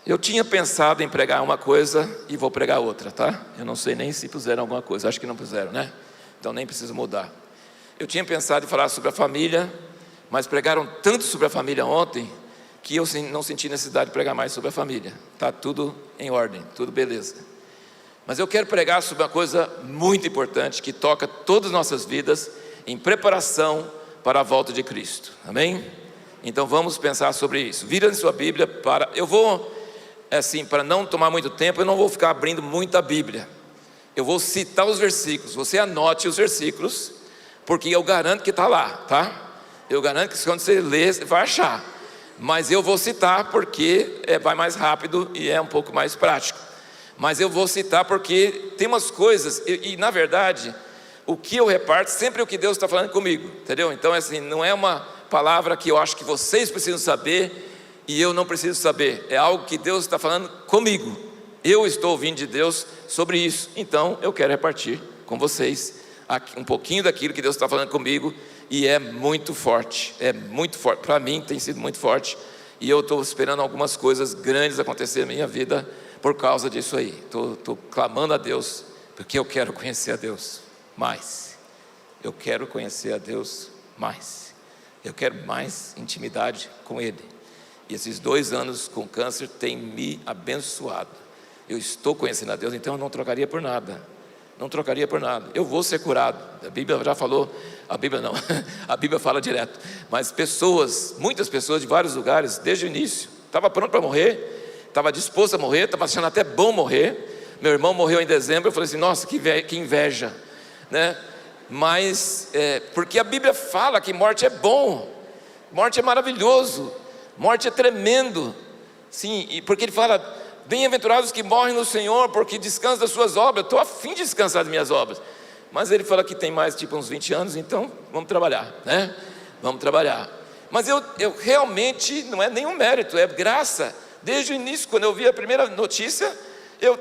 Eu tinha pensado em pregar uma coisa e vou pregar outra, tá? Eu não sei nem se puseram alguma coisa, acho que não puseram, né? Então nem preciso mudar. Eu tinha pensado em falar sobre a família, mas pregaram tanto sobre a família ontem, que eu não senti necessidade de pregar mais sobre a família. Está tudo em ordem, tudo beleza. Mas eu quero pregar sobre uma coisa muito importante, que toca todas as nossas vidas, em preparação para a volta de Cristo, amém? Então vamos pensar sobre isso. Vira em sua Bíblia eu vou, assim, para não tomar muito tempo, eu não vou ficar abrindo muita Bíblia. Eu vou citar os versículos, você anote os versículos, porque eu garanto que está lá, tá? Eu garanto que quando você ler, você vai achar. Mas eu vou citar porque vai mais rápido e é um pouco mais prático. Mas eu vou citar porque tem umas coisas, e na verdade, o que eu reparto sempre é o que Deus está falando comigo, entendeu? Então assim, não é uma palavra que eu acho que vocês precisam saber e eu não preciso saber. É algo que Deus está falando comigo. Eu estou ouvindo de Deus sobre isso. Então eu quero repartir com vocês um pouquinho daquilo que Deus está falando comigo. E é muito forte, para mim tem sido muito forte, e eu estou esperando algumas coisas grandes acontecer na minha vida, por causa disso aí, estou clamando a Deus, porque eu quero conhecer a Deus mais, eu quero conhecer a Deus mais, eu quero mais intimidade com Ele, e esses 2 anos com câncer têm me abençoado, eu estou conhecendo a Deus, então eu não trocaria por nada, eu vou ser curado, a Bíblia já falou, a Bíblia não, a Bíblia fala direto, mas muitas pessoas de vários lugares, desde o início, estava pronto para morrer, estava disposto a morrer, estava achando até bom morrer, meu irmão morreu em dezembro, eu falei assim, nossa, que inveja, né? Mas, porque a Bíblia fala que morte é bom, morte é maravilhoso, morte é tremendo, sim, e porque ele fala, bem-aventurados que morrem no Senhor, porque descansam das suas obras. Eu estou a fim de descansar das minhas obras, mas ele fala que tem mais tipo uns 20 anos, então vamos trabalhar, né? Vamos trabalhar. Mas eu realmente, não é nenhum mérito, é graça. Desde o início, quando eu vi a primeira notícia,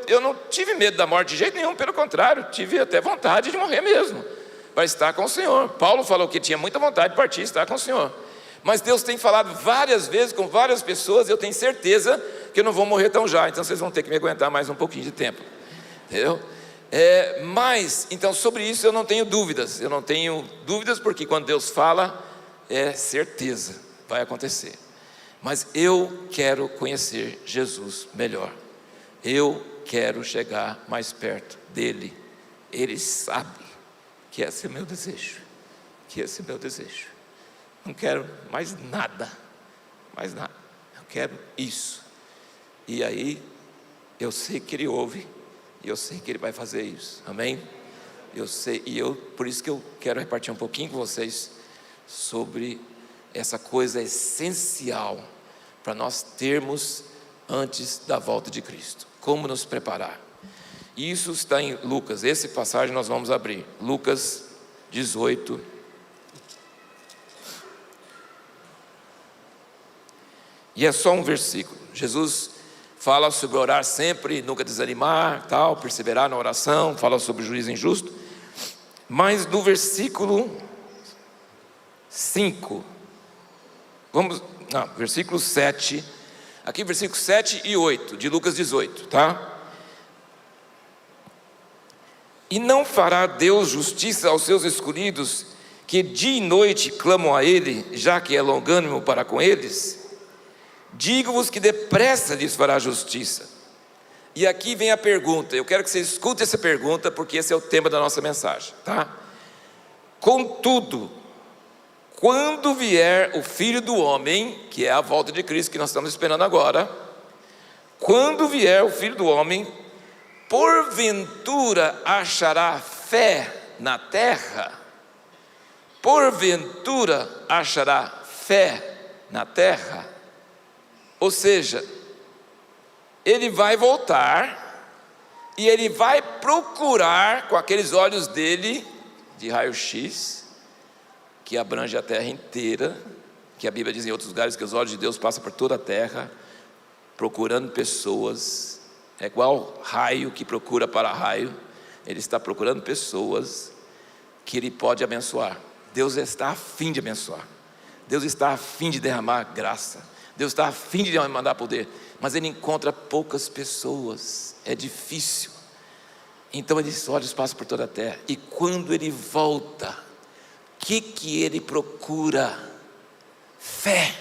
eu não tive medo da morte de jeito nenhum, pelo contrário, tive até vontade de morrer mesmo, para estar com o Senhor. Paulo falou que tinha muita vontade de partir e estar com o Senhor. Mas Deus tem falado várias vezes com várias pessoas, eu tenho certeza que eu não vou morrer tão já, então vocês vão ter que me aguentar mais um pouquinho de tempo, entendeu? Mas, então sobre isso eu não tenho dúvidas, porque quando Deus fala, é certeza, vai acontecer. Mas eu quero conhecer Jesus melhor, eu quero chegar mais perto dEle, Ele sabe que esse é meu desejo, não quero mais nada, eu quero isso, e aí eu sei que Ele ouve, e eu sei que Ele vai fazer isso, amém? Eu sei, por isso que eu quero repartir um pouquinho com vocês, sobre essa coisa essencial, para nós termos antes da volta de Cristo, como nos preparar, e isso está em Lucas, esse passagem nós vamos abrir, Lucas 18, e é só um versículo. Jesus fala sobre orar sempre, nunca desanimar, tal, perseverar na oração, fala sobre o juízo injusto, mas no versículo 5, versículo 7, aqui versículo 7 e 8, de Lucas 18, tá? E não fará Deus justiça aos seus escolhidos, que dia e noite clamam a Ele, já que é longânimo para com eles? Digo-vos que depressa lhes fará justiça. E aqui vem a pergunta, eu quero que você escute essa pergunta, porque esse é o tema da nossa mensagem, tá? Contudo, quando vier o Filho do Homem, que é a volta de Cristo que nós estamos esperando agora, quando vier o Filho do Homem, porventura achará fé na terra? Porventura achará fé na terra? Ou seja, Ele vai voltar e Ele vai procurar com aqueles olhos dele de raio-x, que abrange a terra inteira, que a Bíblia diz em outros lugares que os olhos de Deus passam por toda a terra, procurando pessoas, é igual raio que procura para raio, Ele está procurando pessoas que Ele pode abençoar. Deus está a fim de abençoar, Deus está a fim de derramar graça, Deus está a fim de mandar poder, mas Ele encontra poucas pessoas, é difícil. Então Ele olha os passos por toda a terra, e quando Ele volta, o que Ele procura? Fé.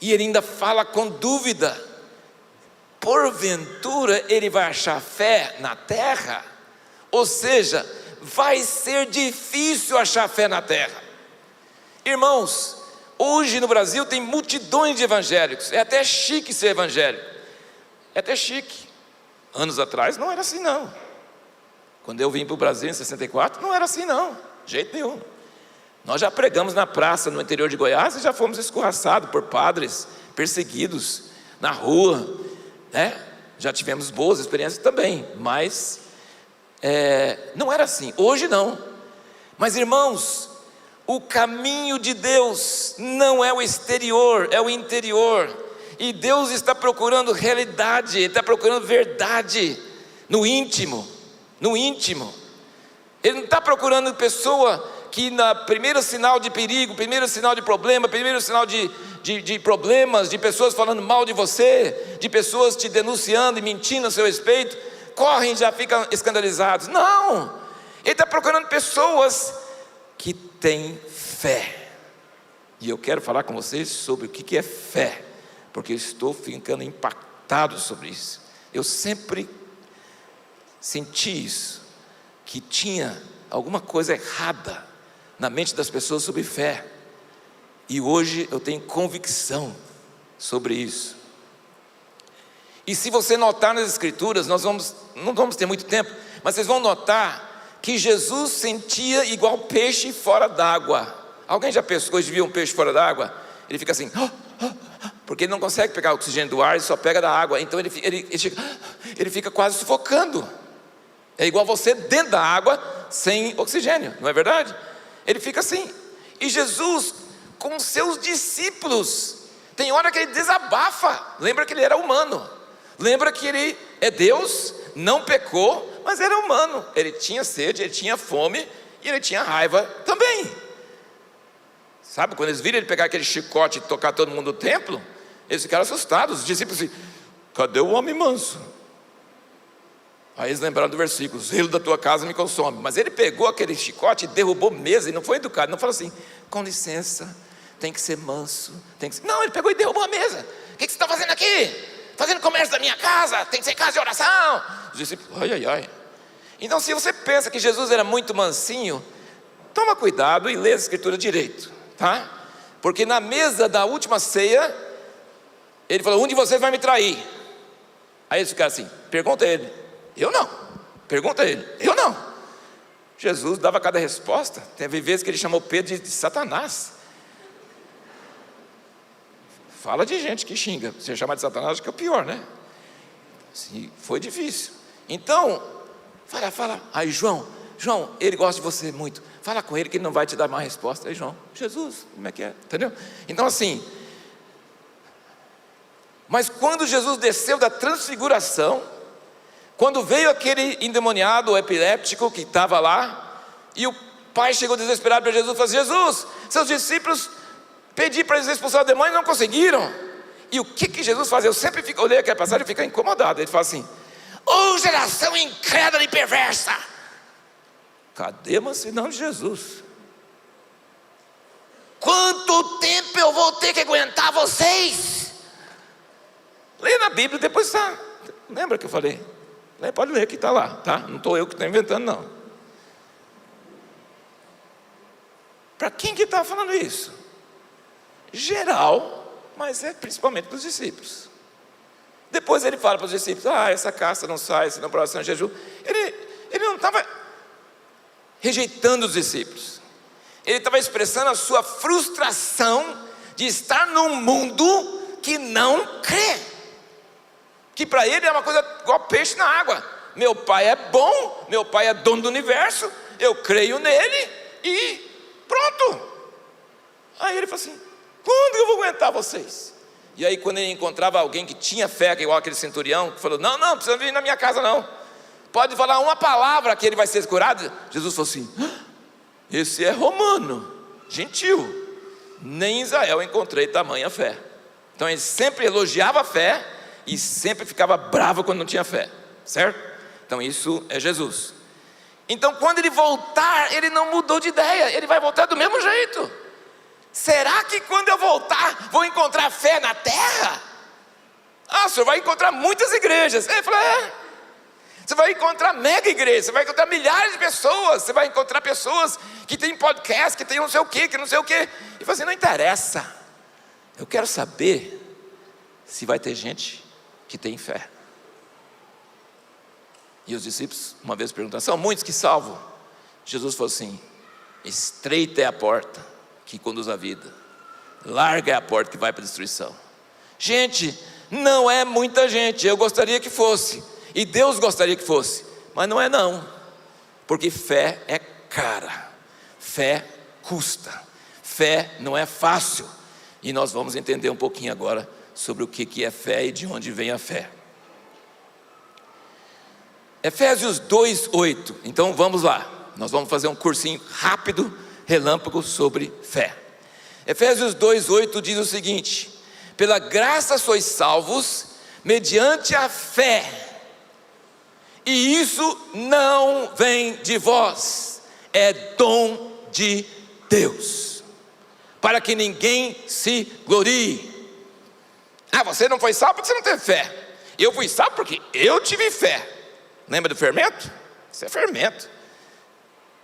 E Ele ainda fala com dúvida: porventura Ele vai achar fé na terra? Ou seja, vai ser difícil achar fé na terra. Irmãos, hoje no Brasil tem multidões de evangélicos, é até chique ser evangélico, é até chique. Anos atrás não era assim não. Quando eu vim para o Brasil em 64, não era assim não, de jeito nenhum. Nós já pregamos na praça no interior de Goiás e já fomos escorraçados por padres, perseguidos na rua, né? Já tivemos boas experiências também, mas não era assim. Hoje não. Mas irmãos, o caminho de Deus não é o exterior, é o interior. E Deus está procurando realidade, Ele está procurando verdade no íntimo. No íntimo. Ele não está procurando pessoa que na primeiro sinal de perigo, primeiro sinal de problema, primeiro sinal de problemas, de pessoas falando mal de você, de pessoas te denunciando e mentindo a seu respeito, correm e já ficam escandalizados. Não, Ele está procurando pessoas que têm fé. E eu quero falar com vocês sobre o que é fé, porque eu estou ficando impactado sobre isso. Eu sempre senti isso, que tinha alguma coisa errada na mente das pessoas sobre fé, e hoje eu tenho convicção sobre isso. E se você notar nas escrituras, nós não vamos ter muito tempo, mas vocês vão notar que Jesus sentia igual peixe fora d'água. Alguém já pescou e viu um peixe fora d'água? Ele fica assim, porque ele não consegue pegar o oxigênio do ar, ele só pega da água, então ele fica quase sufocando. É igual você dentro da água sem oxigênio, não é verdade? Ele fica assim. E Jesus com seus discípulos, tem hora que ele desabafa. Lembra que ele era humano, lembra que ele é Deus, não pecou, mas era humano. Ele tinha sede, ele tinha fome e ele tinha raiva também. Sabe, quando eles viram ele pegar aquele chicote e tocar todo mundo no templo, eles ficaram assustados. Os discípulos assim, cadê o homem manso? Aí eles lembraram do versículo, o zelo da tua casa me consome. Mas ele pegou aquele chicote e derrubou mesa, e não foi educado, não falou assim, com licença, tem que ser manso, tem que ser... Não, ele pegou e derrubou a mesa. O que você está fazendo aqui? Fazendo comércio da minha casa, tem que ser casa de oração. Os discípulos, ai. Então se você pensa que Jesus era muito mansinho, toma cuidado e lê a escritura direito, tá? Porque na mesa da última ceia, ele falou, um de vocês vai me trair. Aí eles ficaram assim, pergunta a ele. Eu não, pergunta a ele, eu não. Jesus dava cada resposta. Teve vezes que ele chamou Pedro de Satanás. Fala de gente que xinga, você chamar de Satanás acho que é o pior, né? Sim, foi difícil. Então, fala. Aí João, ele gosta de você muito. Fala com ele que ele não vai te dar má resposta. Aí João, Jesus, como é que é? Entendeu? Então assim, mas quando Jesus desceu da transfiguração, quando veio aquele endemoniado, o epiléptico que estava lá, e o pai chegou desesperado para Jesus e falou assim, Jesus, seus discípulos pediram para eles expulsar o demônio e não conseguiram. E o que Jesus faz? Eu sempre olhei aquela passagem e fico incomodado. Ele fala assim, geração incrédula e perversa. Cadê a mansidão de Jesus? Quanto tempo eu vou ter que aguentar vocês? Leia na Bíblia, depois tá. Lembra que eu falei? Pode ler que está lá, tá? Não estou eu que estou inventando não. Para quem que está falando isso? Geral, mas é principalmente para os discípulos. Depois ele fala para os discípulos, essa caça não sai, se não provar em jejum. Ele não estava rejeitando os discípulos. Ele estava expressando a sua frustração de estar num mundo que não crê. Que para ele é uma coisa igual peixe na água. Meu pai é bom, meu pai é dono do universo, eu creio nele e pronto. Aí ele falou assim, quando eu vou aguentar vocês? E aí quando ele encontrava alguém que tinha fé, igual aquele centurião, que falou, não precisa vir na minha casa não, pode falar uma palavra que ele vai ser curado. Jesus falou assim, esse é romano, gentil, nem em Israel encontrei tamanha fé. Então ele sempre elogiava a fé e sempre ficava bravo quando não tinha fé, certo? Então isso é Jesus. Então quando ele voltar, ele não mudou de ideia, ele vai voltar do mesmo jeito. Será que quando eu voltar, vou encontrar fé na terra? O senhor vai encontrar muitas igrejas. Ele falou, você vai encontrar mega igrejas, você vai encontrar milhares de pessoas, você vai encontrar pessoas que tem podcast, que tem não sei o que não sei o que. E falou assim, não interessa, eu quero saber se vai ter gente que tem fé. E os discípulos uma vez perguntaram, são muitos que salvam? Jesus falou assim, estreita é a porta que conduz à vida, larga é a porta que vai para a destruição. Gente, não é muita gente, eu gostaria que fosse, e Deus gostaria que fosse, mas não é não, porque fé é cara, fé custa, fé não é fácil, e nós vamos entender um pouquinho agora sobre o que é fé e de onde vem a fé. Efésios 2:8, então vamos lá, nós vamos fazer um cursinho rápido, relâmpago sobre fé. Efésios 2:8 diz o seguinte, pela graça sois salvos, mediante a fé, e isso não vem de vós, é dom de Deus, para que ninguém se glorie. Você não foi salvo porque você não teve fé. Eu fui salvo porque eu tive fé. Lembra do fermento? Isso é fermento.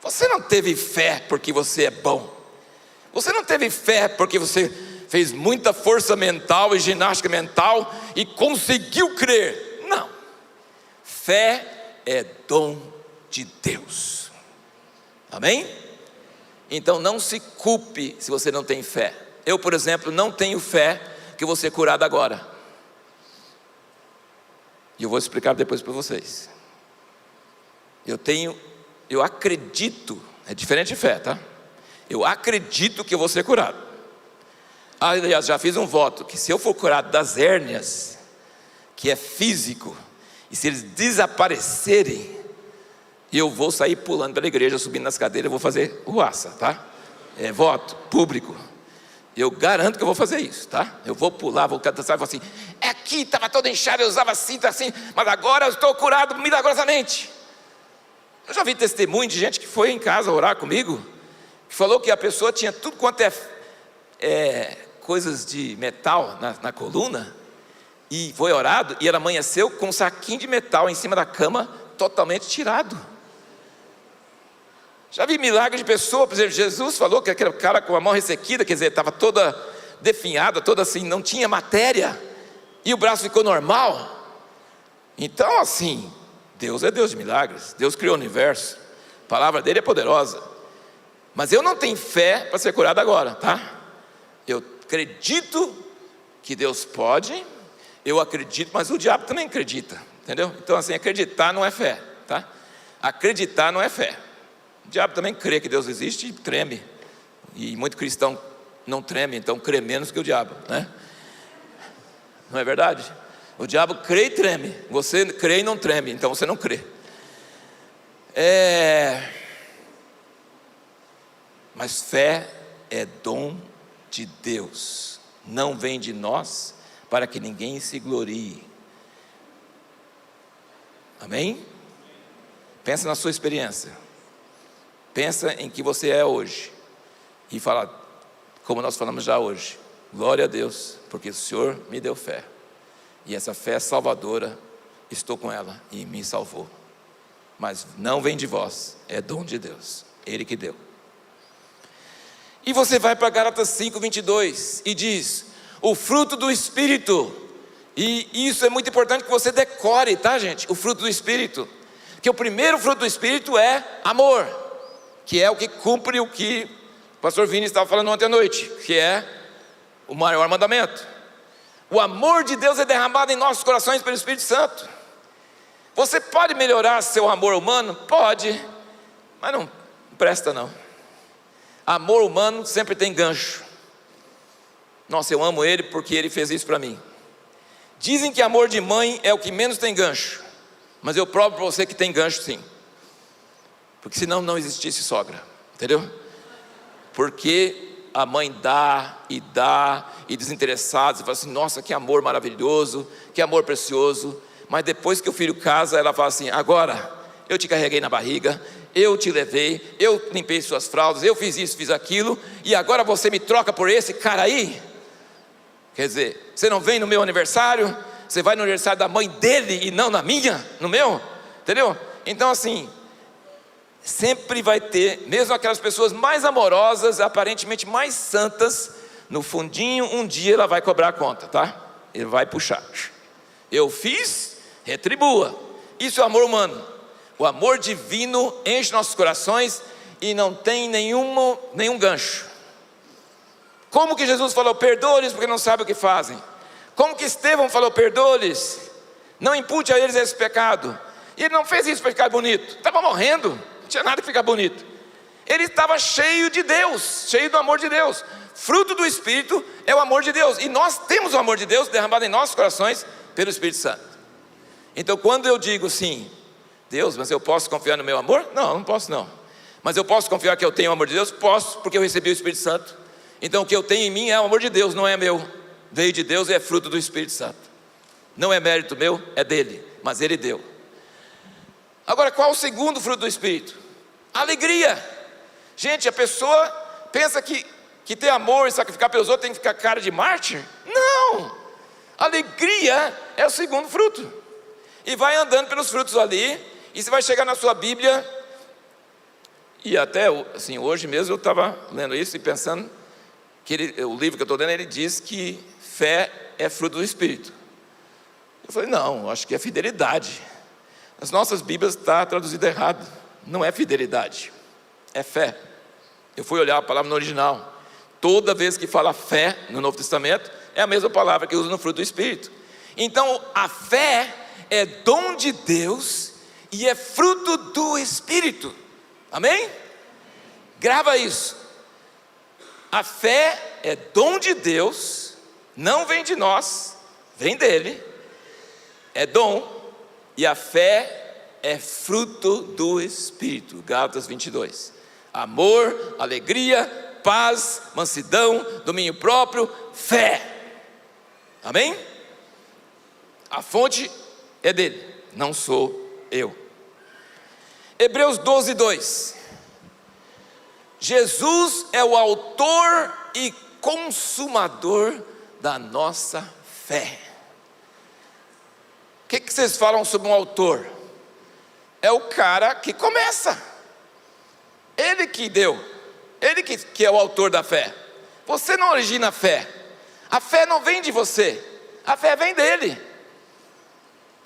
Você não teve fé porque você é bom. Você não teve fé porque você fez muita força mental e ginástica mental e conseguiu crer. Não. Fé é dom de Deus. Amém? Então não se culpe se você não tem fé. Eu, por exemplo, não tenho fé que eu vou ser curado agora. E eu vou explicar depois para vocês. Eu acredito, é diferente de fé, tá? Eu acredito que eu vou ser curado. Aliás, já fiz um voto, que se eu for curado das hérnias, que é físico, e se eles desaparecerem, eu vou sair pulando pela igreja, subindo nas cadeiras, eu vou fazer ruaça, tá? É voto público. Eu garanto que eu vou fazer isso, tá? Eu vou pular, vou cantar, sabe, assim, aqui estava todo inchado, eu usava cinta assim, mas agora eu estou curado milagrosamente. Eu já vi testemunho de gente que foi em casa orar comigo, que falou que a pessoa tinha tudo quanto é coisas de metal na coluna, e foi orado, e ela amanheceu com um saquinho de metal em cima da cama, totalmente tirado. Já vi milagre de pessoa, por exemplo, Jesus falou que aquele cara com a mão ressequida, quer dizer, estava toda definhada, toda assim, não tinha matéria, e o braço ficou normal. Então assim, Deus é Deus de milagres, Deus criou o universo, a palavra dele é poderosa, mas eu não tenho fé para ser curado agora, tá? Eu acredito que Deus pode, eu acredito, mas o diabo também acredita, entendeu? Então assim, acreditar não é fé, tá? Acreditar não é fé. O diabo também crê que Deus existe e treme, e muito cristão não treme, então crê menos que o diabo, né? Não é verdade? O diabo crê e treme, você crê e não treme, então você não crê. Mas fé é dom de Deus, não vem de nós, para que ninguém se glorie. Amém? Pensa na sua experiência, pensa em que você é hoje, e fala, como nós falamos já hoje, glória a Deus, porque o Senhor me deu fé, e essa fé salvadora, estou com ela, e me salvou, mas não vem de vós, é dom de Deus, Ele que deu. E você vai para Gálatas 5:22, e diz, o fruto do Espírito, e isso é muito importante que você decore, tá gente? O fruto do Espírito, que o primeiro fruto do Espírito é amor, que é o que cumpre o que o pastor Vini estava falando ontem à noite, que é o maior mandamento. O amor de Deus é derramado em nossos corações pelo Espírito Santo. Você pode melhorar seu amor humano? Pode, mas não presta não. Amor humano sempre tem gancho. Nossa, eu amo ele porque ele fez isso para mim. Dizem que amor de mãe é o que menos tem gancho, mas eu provo para você que tem gancho sim, porque senão não existisse sogra, entendeu? Porque a mãe dá e desinteressados, e fala assim: nossa, que amor maravilhoso, que amor precioso. Mas depois que o filho casa, ela fala assim: agora, eu te carreguei na barriga, eu te levei, eu limpei suas fraldas, eu fiz isso, fiz aquilo, e agora você me troca por esse cara aí? Quer dizer, você não vem no meu aniversário, você vai no aniversário da mãe dele e não na minha, no meu, entendeu? Então assim, sempre vai ter, mesmo aquelas pessoas mais amorosas, aparentemente mais santas, no fundinho, um dia ela vai cobrar a conta, tá? Ele vai puxar. Eu fiz, retribua. Isso é amor humano. O amor divino enche nossos corações e não tem nenhum gancho. Como que Jesus falou: perdoe-lhes porque não sabem o que fazem? Como que Estevão falou: perdoe-lhes, não impute a eles esse pecado? E ele não fez isso para ficar bonito, estava morrendo, não tinha nada que ficar bonito. Ele estava cheio de Deus, cheio do amor de Deus. Fruto do Espírito é o amor de Deus, e nós temos o amor de Deus derramado em nossos corações pelo Espírito Santo. Então quando eu digo assim: Deus, mas eu posso confiar no meu amor? Não, não posso não. Mas eu posso confiar que eu tenho o amor de Deus? Posso, porque eu recebi o Espírito Santo. Então o que eu tenho em mim é o amor de Deus, não é meu. Veio de Deus e é fruto do Espírito Santo. Não é mérito meu, é dele, mas ele deu. Agora, qual o segundo fruto do Espírito? Alegria. Gente, a pessoa pensa que ter amor e sacrificar pelos outros tem que ficar cara de mártir? Não! Alegria é o segundo fruto. E vai andando pelos frutos ali, e você vai chegar na sua Bíblia, e até assim, hoje mesmo eu estava lendo isso e pensando que o livro que eu estou lendo, ele diz que fé é fruto do Espírito. Eu falei: não, acho que é fidelidade. Nas nossas Bíblias está traduzido errado. Não é fidelidade, é fé. Eu fui olhar a palavra no original. Toda vez que fala fé no Novo Testamento, é a mesma palavra que usa no fruto do Espírito. Então a fé é dom de Deus e é fruto do Espírito. Amém? Grava isso. A fé é dom de Deus, não vem de nós, vem dele, é dom, e a fé é fruto do Espírito. Gálatas 22. Amor, alegria, paz, mansidão, domínio próprio, fé. Amém? A fonte é dele, não sou eu. Hebreus 12, 2. Jesus é o autor e consumador da nossa fé. O que vocês falam sobre um autor? É o cara que começa. Ele que deu. Ele que é o autor da fé. Você não origina a fé. A fé não vem de você. A fé vem dele.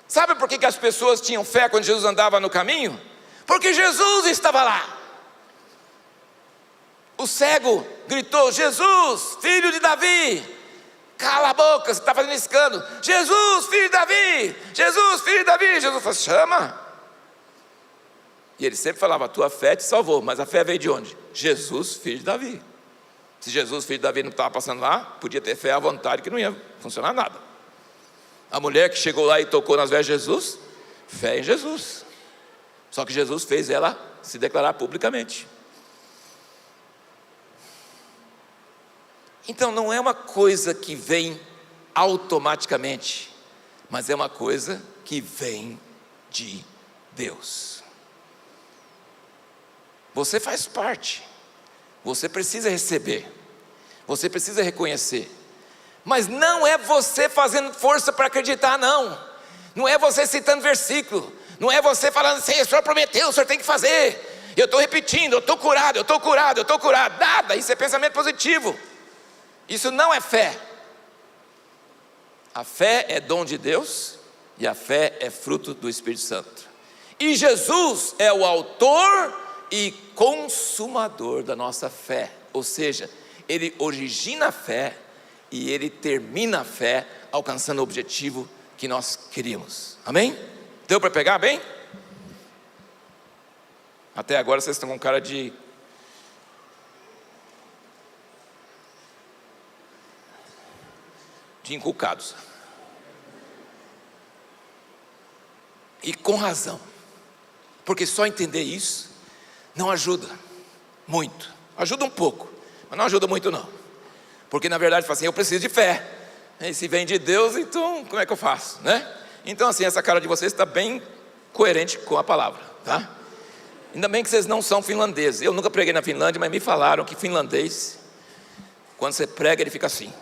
Sabe por que as pessoas tinham fé quando Jesus andava no caminho? Porque Jesus estava lá. O cego gritou: Jesus, filho de Davi, cala a boca, você está fazendo escândalo. Jesus, filho de Davi, Jesus, filho de Davi. Jesus falou: chama. E ele sempre falava: a tua fé te salvou. Mas a fé veio de onde? Jesus, filho de Davi. Se Jesus, filho de Davi, não estava passando lá, podia ter fé à vontade que não ia funcionar nada. A mulher que chegou lá e tocou nas vestes de Jesus, fé em Jesus. Só que Jesus fez ela se declarar publicamente. Então não é uma coisa que vem automaticamente, mas é uma coisa que vem de Deus. Você faz parte, você precisa receber, você precisa reconhecer, mas não é você fazendo força para acreditar, não é você citando versículo, não é você falando assim: o Senhor prometeu, o Senhor tem que fazer, eu estou repetindo, eu estou curado, eu estou curado, eu estou curado. Nada, isso é pensamento positivo. Isso não é fé. A fé é dom de Deus e a fé é fruto do Espírito Santo. E Jesus é o autor e consumador da nossa fé. Ou seja, ele origina a fé e ele termina a fé, alcançando o objetivo que nós queríamos. Amém? Deu para pegar bem? Até agora vocês estão com cara de inculcados. E com razão, porque só entender isso não ajuda muito. Ajuda um pouco, mas não ajuda muito não. Porque na verdade fala assim, eu preciso de fé. E se vem de Deus, então como é que eu faço, né? Então assim, essa cara de vocês está bem coerente com a palavra, tá? Ainda bem que vocês não são finlandeses. Eu nunca preguei na Finlândia, mas me falaram que finlandês, quando você prega, ele fica assim.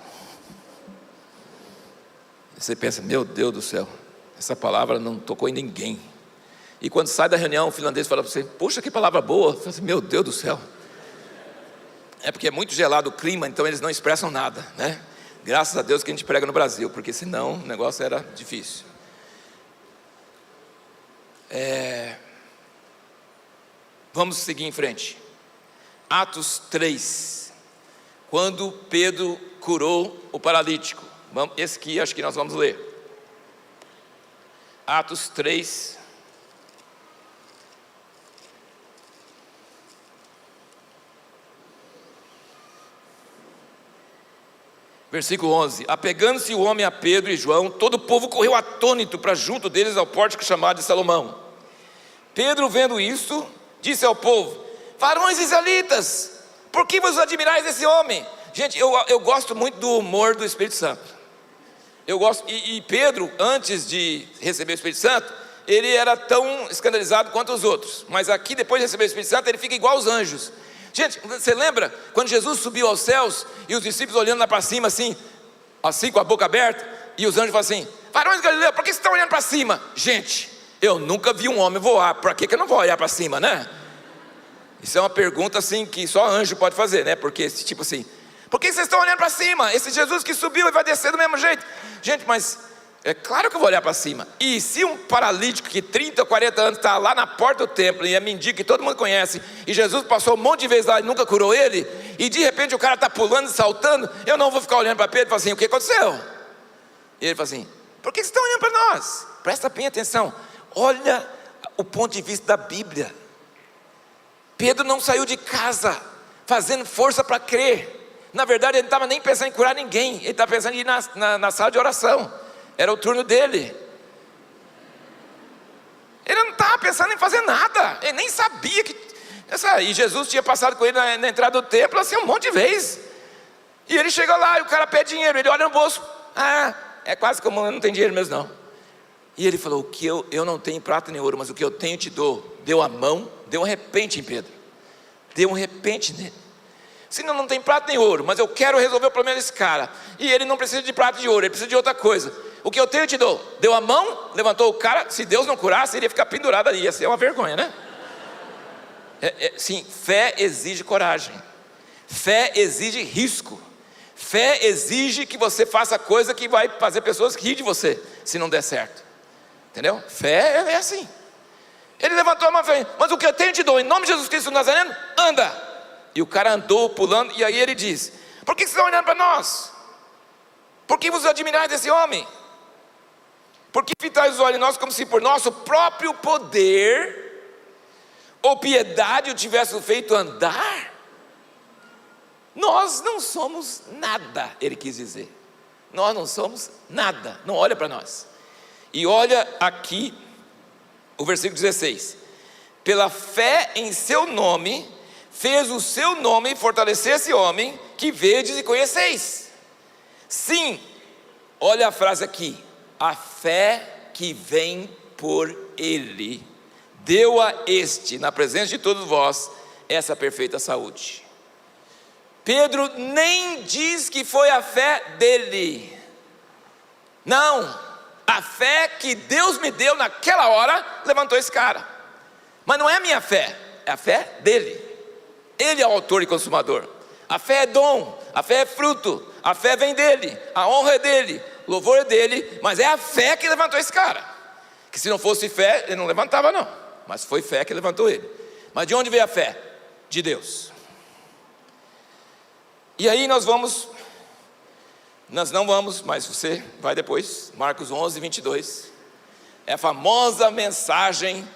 Você pensa, meu Deus do céu, essa palavra não tocou em ninguém. E quando sai da reunião, o finlandês fala para você, puxa, que palavra boa. Você fala assim, meu Deus do céu. É porque é muito gelado o clima, então eles não expressam nada, né? Graças a Deus que a gente prega no Brasil, porque senão o negócio era difícil. Vamos seguir em frente. Atos 3. Quando Pedro curou o paralítico. Esse aqui acho que nós vamos ler. Atos 3. Versículo 11. Apegando-se o homem a Pedro e João, todo o povo correu atônito para junto deles ao pórtico chamado de Salomão. Pedro, vendo isso, disse ao povo, varões israelitas, por que vos admirais desse homem? Gente, eu gosto muito do humor do Espírito Santo. Eu gosto, e Pedro, antes de receber o Espírito Santo, ele era tão escandalizado quanto os outros. Mas aqui, depois de receber o Espírito Santo, ele fica igual aos anjos. Gente, você lembra quando Jesus subiu aos céus e os discípulos olhando lá para cima assim com a boca aberta, e os anjos falam assim, varões de Galileia, por que vocês estão olhando para cima? Gente, eu nunca vi um homem voar, para que eu não vou olhar para cima, né? Isso é uma pergunta assim que só anjo pode fazer, né? Porque tipo assim, por que vocês estão olhando para cima? Esse Jesus que subiu e vai descer do mesmo jeito. Gente, mas é claro que eu vou olhar para cima. E se um paralítico que 30 ou 40 anos está lá na porta do templo, e é mendigo que todo mundo conhece, e Jesus passou um monte de vezes lá e nunca curou ele, e de repente o cara está pulando e saltando, eu não vou ficar olhando para Pedro e falar assim, o que aconteceu? E ele fala assim, por que vocês estão olhando para nós? Presta bem atenção, olha o ponto de vista da Bíblia. Pedro não saiu de casa fazendo força para crer. Na verdade ele não estava nem pensando em curar ninguém, ele estava pensando em ir na sala de oração. Era o turno dele. Ele não estava pensando em fazer nada. Ele nem sabia que... E Jesus tinha passado com ele na entrada do templo assim um monte de vezes. E ele chega lá e o cara pede dinheiro. Ele olha no bolso. Ah, é quase como eu não tenho dinheiro mesmo não. E ele falou, o que eu não tenho prata nem ouro, mas o que eu tenho te dou. Deu a mão, deu um repente em Pedro. Deu um repente nele. Senão não tem prata nem ouro, mas eu quero resolver o problema desse cara. E ele não precisa de prata e de ouro, ele precisa de outra coisa. O que eu tenho eu te dou. Deu a mão, levantou o cara. Se Deus não curasse, ele ia ficar pendurado ali. Ia ser uma vergonha, né? Sim, fé exige coragem. Fé exige risco. Fé exige que você faça coisa que vai fazer pessoas rir de você, se não der certo. Entendeu? Fé é assim. Ele levantou a mão e falou, mas o que eu tenho eu te dou. Em nome de Jesus Cristo Nazareno, anda. E o cara andou pulando. E aí ele diz, por que vocês estão olhando para nós? Por que vos admirais desse homem? Por que fitais os olhos em nós como se por nosso próprio poder ou piedade o tivesse feito andar? Nós não somos nada, ele quis dizer. Nós não somos nada, não olha para nós. E olha aqui o versículo 16. Pela fé em seu nome, fez o seu nome fortalecer esse homem que vedes e conheceis. Sim, olha a frase aqui. A fé que vem por ele, deu a este, na presença de todos vós, essa perfeita saúde. Pedro nem diz que foi a fé dele. Não, a fé que Deus me deu naquela hora, levantou esse cara. Mas não é a minha fé, é a fé dele. Ele é o autor e consumador. A fé é dom, a fé é fruto, a fé vem dele, a honra é dele, o louvor é dele, mas é a fé que levantou esse cara. Que se não fosse fé, ele não levantava não, mas foi fé que levantou ele. Mas de onde veio a fé? De Deus. E aí nós não vamos, mas você vai depois, Marcos 11, 22, é a famosa mensagem,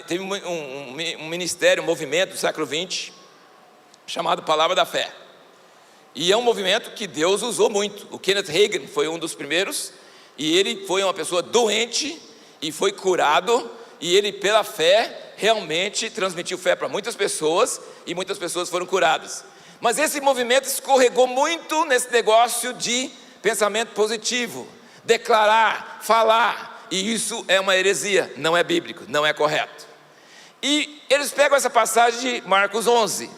teve um ministério, um movimento do século 20, chamado Palavra da Fé, e é um movimento que Deus usou muito. O Kenneth Hagin foi um dos primeiros, e ele foi uma pessoa doente, e foi curado, e ele pela fé, realmente transmitiu fé para muitas pessoas, e muitas pessoas foram curadas. Mas esse movimento escorregou muito nesse negócio de pensamento positivo, declarar, falar, e isso é uma heresia, não é bíblico, não é correto. E eles pegam essa passagem de Marcos 11.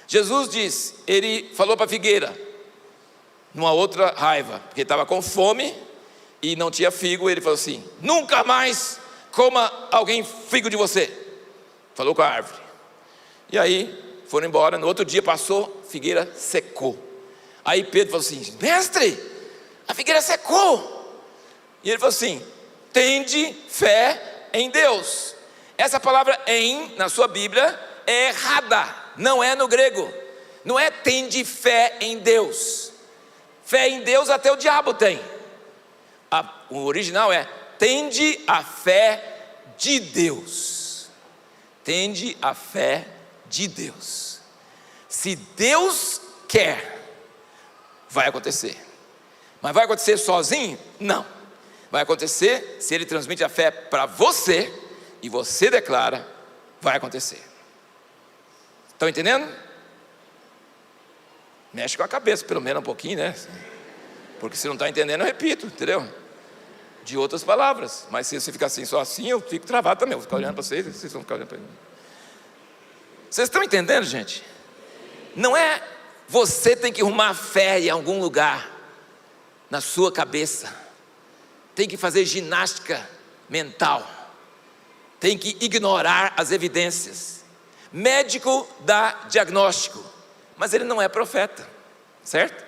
Jesus diz, ele falou para a figueira, numa outra raiva, porque estava com fome e não tinha figo, ele falou assim: nunca mais coma alguém figo de você. Falou com a árvore. E aí foram embora. No outro dia passou, a figueira secou. Aí Pedro falou assim: mestre, a figueira secou. E ele falou assim: tende fé em Deus. Essa palavra em, na sua Bíblia, é errada, não é no grego. Não é tende fé em Deus. Fé em Deus até o diabo tem. O original é tende a fé de Deus. Tende a fé de Deus. Se Deus quer, vai acontecer. Mas vai acontecer sozinho? Não. Vai acontecer se Ele transmite a fé para você e você declara, vai acontecer. Estão entendendo? Mexe com a cabeça, pelo menos um pouquinho, né? Porque se não está entendendo, eu repito, entendeu? De outras palavras. Mas se você ficar assim, só assim, eu fico travado também. Eu vou ficar olhando para vocês, vocês vão ficar olhando para mim. Vocês estão entendendo, gente? Não é você tem que arrumar fé em algum lugar na sua cabeça. Tem que fazer ginástica mental. Tem que ignorar as evidências. Médico dá diagnóstico, mas ele não é profeta, certo?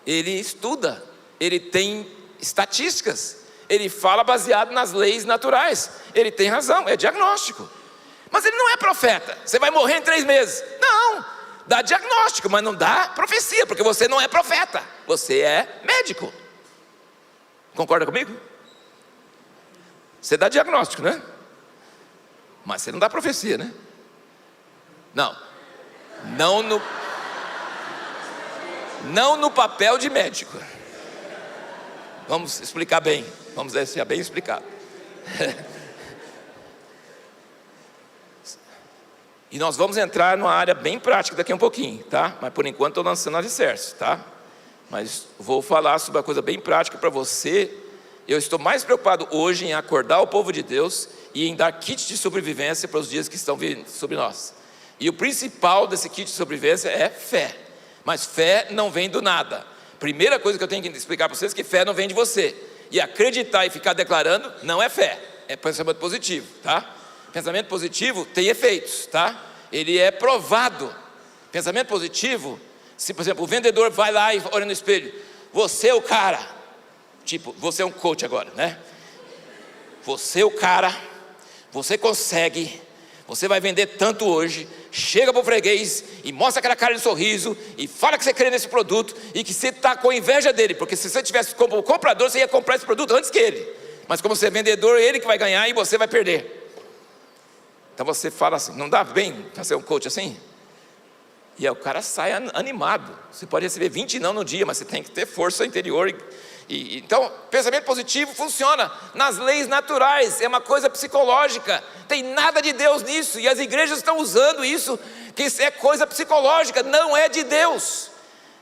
Ele estuda, ele tem estatísticas, ele fala baseado nas leis naturais. Ele tem razão, é diagnóstico. Mas ele não é profeta. Você vai morrer em 3 meses. Não, dá diagnóstico, mas não dá profecia, porque você não é profeta, você é médico. Concorda comigo? Você dá diagnóstico, né? Mas você não dá profecia, né? Não no papel de médico. Vamos explicar bem, vamos deixar bem explicado. E nós vamos entrar numa área bem prática daqui a um pouquinho, tá? Mas por enquanto estou lançando alicerce, tá? Mas vou falar sobre uma coisa bem prática para você. Eu estou mais preocupado hoje em acordar o povo de Deus e em dar kit de sobrevivência para os dias que estão vindo sobre nós. E o principal desse kit de sobrevivência é fé. Mas fé não vem do nada. Primeira coisa que eu tenho que explicar para vocês é que fé não vem de você. E acreditar e ficar declarando não é fé, é pensamento positivo, tá? Pensamento positivo tem efeitos, tá? Ele é provado. Pensamento positivo, se por exemplo o vendedor vai lá e olha no espelho, você é o cara, tipo, você é um coach agora, né? Você é o cara, você consegue, você vai vender tanto hoje. Chega para o freguês e mostra aquela cara de sorriso e fala que você crê nesse produto e que você está com inveja dele, porque se você tivesse como comprador, você ia comprar esse produto antes que ele. Mas como você é vendedor, ele que vai ganhar e você vai perder. Então você fala assim, não dá bem para ser um coach assim? E aí o cara sai animado. Você pode receber 20 não no dia, mas você tem que ter força interior. Então, pensamento positivo funciona nas leis naturais, é uma coisa psicológica, tem nada de Deus nisso, e as igrejas estão usando isso, que isso é coisa psicológica, não é de Deus,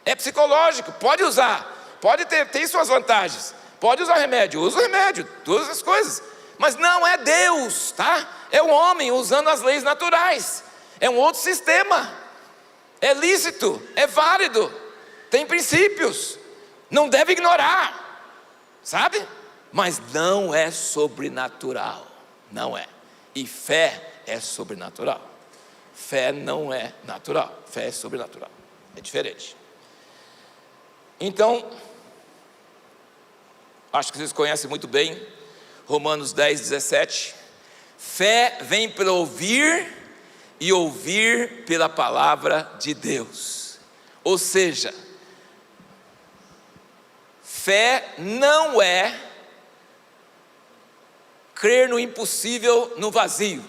é psicológico, pode usar, pode ter, tem suas vantagens, pode usar remédio, usa o remédio, todas as coisas, mas não é Deus, tá? É o homem usando as leis naturais, é um outro sistema, é lícito, é válido, tem princípios, não deve ignorar, sabe? Mas não é sobrenatural, não é. E fé é sobrenatural. Fé não é natural, fé é sobrenatural, é diferente. Então, acho que vocês conhecem muito bem Romanos 10:17. Fé vem pelo ouvir e ouvir pela palavra de Deus. Ou seja, fé não é crer no impossível no vazio.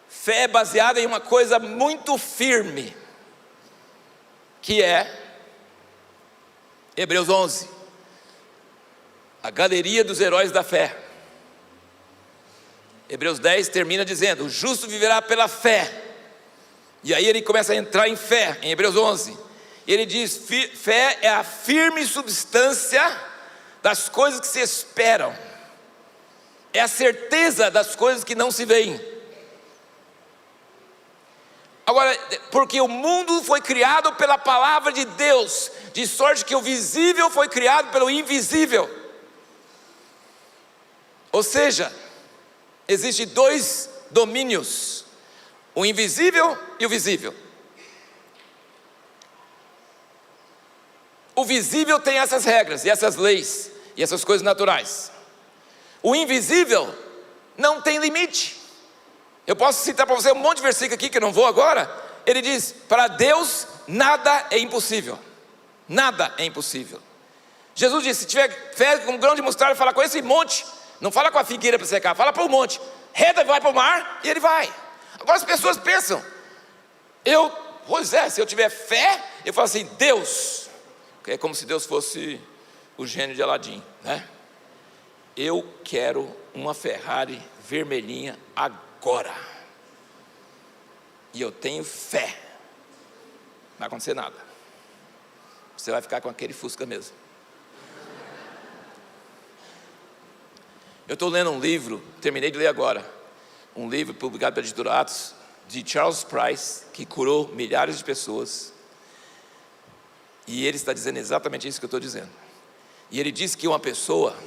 Fé é baseada em uma coisa muito firme, que é Hebreus 11, a galeria dos heróis da fé. Hebreus 10 termina dizendo: o justo viverá pela fé. E aí ele começa a entrar em fé, em Hebreus 11. E ele diz: fé é a firme substância das coisas que se esperam, é a certeza das coisas que não se veem. Agora, porque o mundo foi criado pela palavra de Deus, de sorte que o visível foi criado pelo invisível. Ou seja, existem dois domínios: o invisível e o visível. O visível tem essas regras e essas leis e essas coisas naturais. O invisível não tem limite. Eu posso citar para você um monte de versículo aqui que eu não vou agora. Ele diz: para Deus nada é impossível. Nada é impossível. Jesus disse: se tiver fé como um grão de mostarda, fala com esse monte. Não fala com a figueira para secar, fala para o monte: reda, vai para o mar, e ele vai. Agora as pessoas pensam: pois é, se eu tiver fé, eu falo assim: Deus, é como se Deus fosse o gênio de Aladim, né? Eu quero uma Ferrari vermelhinha agora, e eu tenho fé. Não vai acontecer nada, você vai ficar com aquele Fusca mesmo. Eu estou lendo um livro, terminei de ler agora, um livro publicado pela editora Atos, de Charles Price, que curou milhares de pessoas. E ele está dizendo exatamente isso que eu estou dizendo. E ele diz que uma pessoa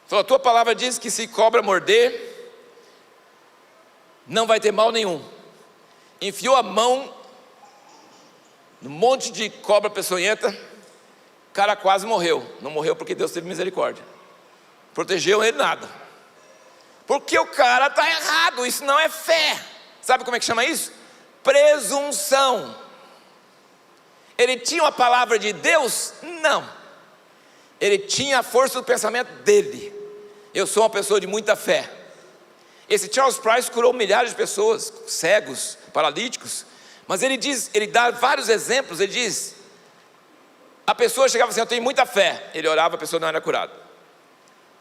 falou: a tua palavra diz que se cobra morder, não vai ter mal nenhum. Enfiou a mão no monte de cobra peçonhenta, o cara quase morreu. Não morreu porque Deus teve misericórdia, protegeu ele nada, porque o cara está errado. Isso não é fé. Sabe como é que chama isso? Presunção. Ele tinha uma palavra de Deus? Não. Ele tinha a força do pensamento dele. Eu sou uma pessoa de muita fé. Esse Charles Price curou milhares de pessoas, cegos, paralíticos. Mas ele diz, ele dá vários exemplos. Ele diz: a pessoa chegava assim: eu tenho muita fé. Ele orava, a pessoa não era curada.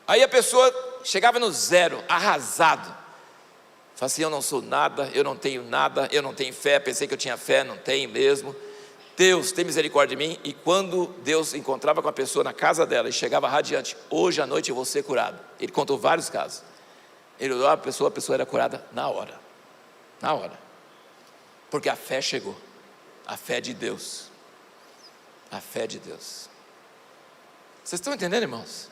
Aí a pessoa chegava no zero, arrasado. Fala assim: eu não sou nada, eu não tenho nada, eu não tenho fé. Pensei que eu tinha fé, não tenho mesmo. Deus tem misericórdia de mim. E quando Deus encontrava com a pessoa na casa dela e chegava radiante: hoje à noite eu vou ser curado. Ele contou vários casos. Ele orou a pessoa era curada na hora. Na hora. Porque a fé chegou. A fé de Deus. A fé de Deus. Vocês estão entendendo, irmãos?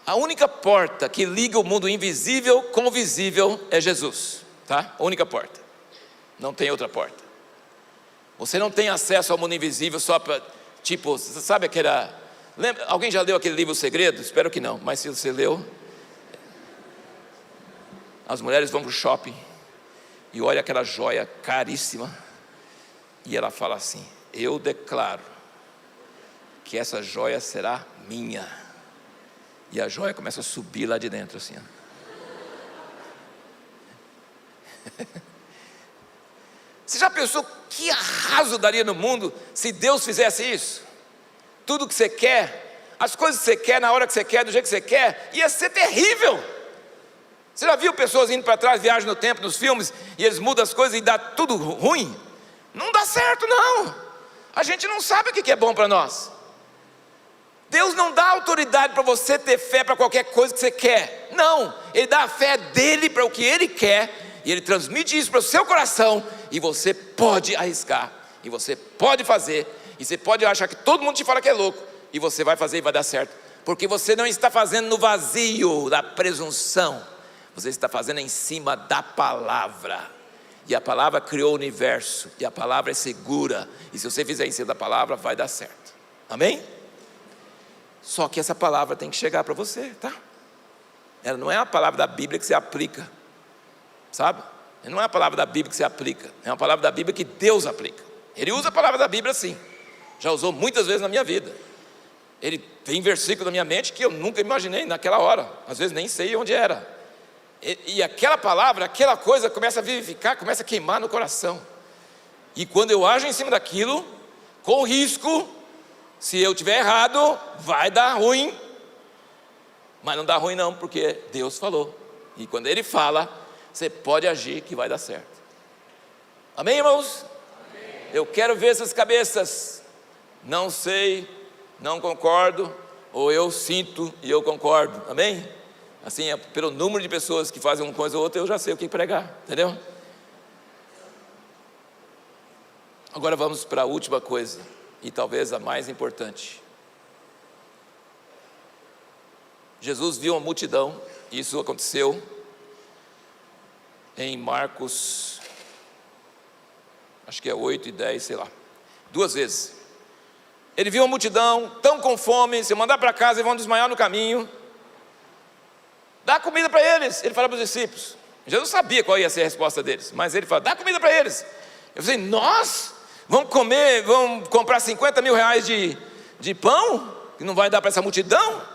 A única porta que liga o mundo invisível com o visível é Jesus, tá? A única porta. Não tem outra porta. Você não tem acesso ao mundo invisível só para, tipo, você sabe aquela... Lembra, alguém já leu aquele livro O Segredo? Espero que não, mas se você leu... As mulheres vão para o shopping e olham aquela joia caríssima e ela fala assim: eu declaro que essa joia será minha. E a joia começa a subir lá de dentro assim, ó. Você já pensou que arraso daria no mundo se Deus fizesse isso? Tudo que você quer, as coisas que você quer, na hora que você quer, do jeito que você quer, ia ser terrível. Você já viu pessoas indo para trás, viagem no tempo, nos filmes, e eles mudam as coisas e dá tudo ruim? Não dá certo não. A gente não sabe o que é bom para nós. Deus não dá autoridade para você ter fé para qualquer coisa que você quer. Não, Ele dá a fé dele para o que Ele quer, e Ele transmite isso para o seu coração, e você pode arriscar, e você pode fazer, e você pode achar que todo mundo te fala que é louco, e você vai fazer e vai dar certo, porque você não está fazendo no vazio da presunção, você está fazendo em cima da palavra, e a palavra criou o universo, e a palavra é segura, e se você fizer em cima da palavra, vai dar certo, amém? Só que essa palavra tem que chegar para você, tá? Ela não é a palavra da Bíblia que você aplica, sabe? Não é a palavra da Bíblia que você aplica, é uma palavra da Bíblia que Deus aplica. Ele usa a palavra da Bíblia sim, já usou muitas vezes na minha vida. Ele tem versículo na minha mente que eu nunca imaginei naquela hora, às vezes nem sei onde era. E aquela palavra, aquela coisa começa a vivificar, começa a queimar no coração. E quando eu ajo em cima daquilo, com risco, se eu tiver errado, vai dar ruim. Mas não dá ruim não, porque Deus falou. E quando Ele fala, você pode agir que vai dar certo. Amém, irmãos? Amém. Eu quero ver essas cabeças. Não sei, não concordo, ou eu sinto e eu concordo. Amém? Assim, pelo número de pessoas que fazem uma coisa ou outra, eu já sei o que pregar. Entendeu? Agora vamos para a última coisa, e talvez a mais importante. Jesus viu uma multidão, e isso aconteceu em Marcos, acho que é 8 e 10, sei lá, 2 vezes. Ele viu uma multidão, tão com fome, se mandar para casa, eles vão desmaiar no caminho. Dá comida para eles, ele fala para os discípulos. Jesus sabia qual ia ser a resposta deles, mas ele fala, dá comida para eles. Eu falei, nós vamos comer, vamos comprar 50 mil reais de pão, que não vai dar para essa multidão?